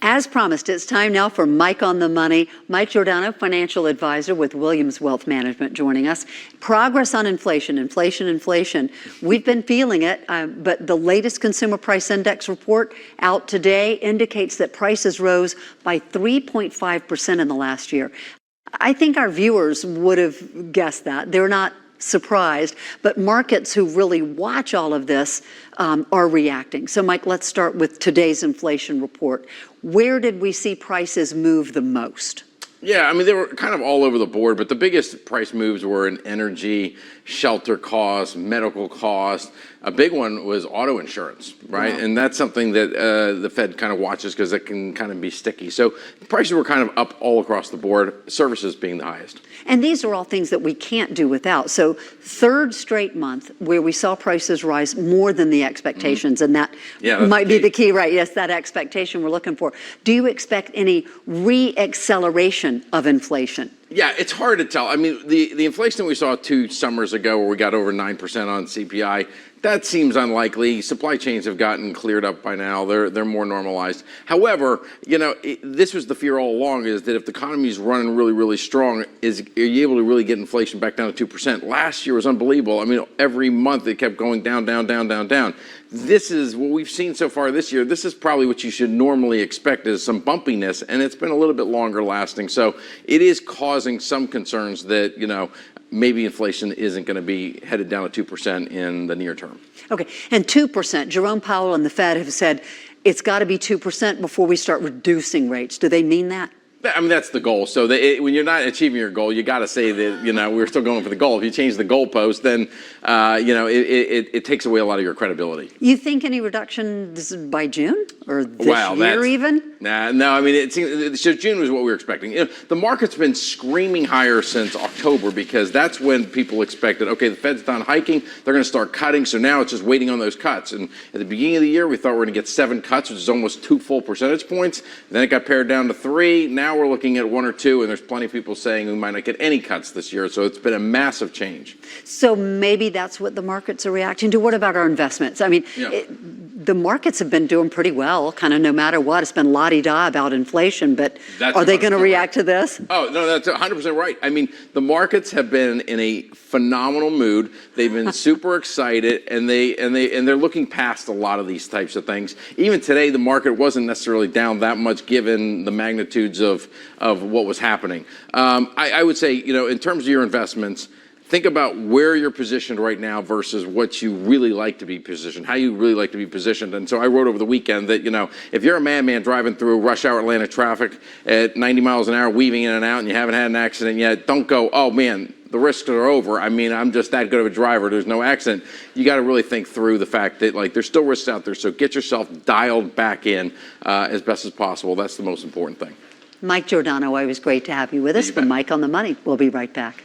As promised, it's time now for Mike on the Money. Mike Giordano, financial advisor with Williams Wealth Management, joining us. Progress on inflation. We've been feeling it, but the latest Consumer Price Index report out today indicates that prices rose by 3.5% in the last year. I think our viewers would have guessed that. They're not surprised, but markets who really watch all of this are reacting. So Mike, let's start with today's inflation report. Where did we see prices move the most? Yeah, I mean, they were kind of all over the board, but the biggest price moves were in energy, shelter costs, medical costs. A big one was auto insurance, right? Wow. And that's something that the Fed kind of watches because it can kind of be sticky. So prices were kind of up all across the board, services being the highest. And these are all things that we can't do without. So third straight month where we saw prices rise more than the expectations, and that might be the key, right? Yes, that expectation we're looking for. Do you expect any re-acceleration of inflation? Yeah, it's hard to tell. I mean, the inflation that we saw 2 summers ago where we got over 9% on CPI, that seems unlikely. Supply chains have gotten cleared up by now. They're more normalized. However, you know, this was the fear all along, is that if the economy is running really, really strong, are you able to really get inflation back down to 2%? Last year was unbelievable. I mean, every month it kept going down. This is what we've seen so far this year. This is probably what you should normally expect, is some bumpiness, and it's been a little bit longer lasting. So it is causing some concerns that, you know, maybe inflation isn't going to be headed down to 2% in the near term. Okay, and 2%, Jerome Powell and the Fed have said it's got to be 2% before we start reducing rates. Do they mean that? I mean, that's the goal. So when you're not achieving your goal, you got to say that, you know, we're still going for the goal. If you change the goalpost, then, you know, it takes away a lot of your credibility. You think any reductions by June or this year even? No, I mean, it seems, so June was what we were expecting. You know, the market's been screaming higher since October because that's when people expected, okay, the Fed's done hiking, they're going to start cutting, so now it's just waiting on those cuts. And at the beginning of the year, we thought we were going to get 7 cuts, which is almost 2 full percentage points. Then it got pared down to 3. Now we're looking at 1 or 2, and there's plenty of people saying we might not get any cuts this year. So it's been a massive change. So maybe that's what the markets are reacting to. What about our investments? I mean, the markets have been doing pretty well, kind of no matter what. It's been la-di-da about inflation, but are they going to react to this? Oh, no, that's 100% right. I mean, the markets have been in a phenomenal mood. They've been super excited, and they're looking past a lot of these types of things. Even today, the market wasn't necessarily down that much given the magnitudes of what was happening. I would say, you know, in terms of your investments, think about where you're positioned right now versus what you really like to be positioned, how you really like to be positioned. And so I wrote over the weekend that, you know, if you're a madman driving through rush hour Atlanta traffic at 90 miles an hour, weaving in and out, and you haven't had an accident yet, don't go, oh man, the risks are over. I mean, I'm just that good of a driver. There's no accident. You got to really think through the fact that, like, there's still risks out there. So get yourself dialed back in as best as possible. That's the most important thing. Mike Giordano, always great to have you with us. For Mike on the Money, we'll be right back.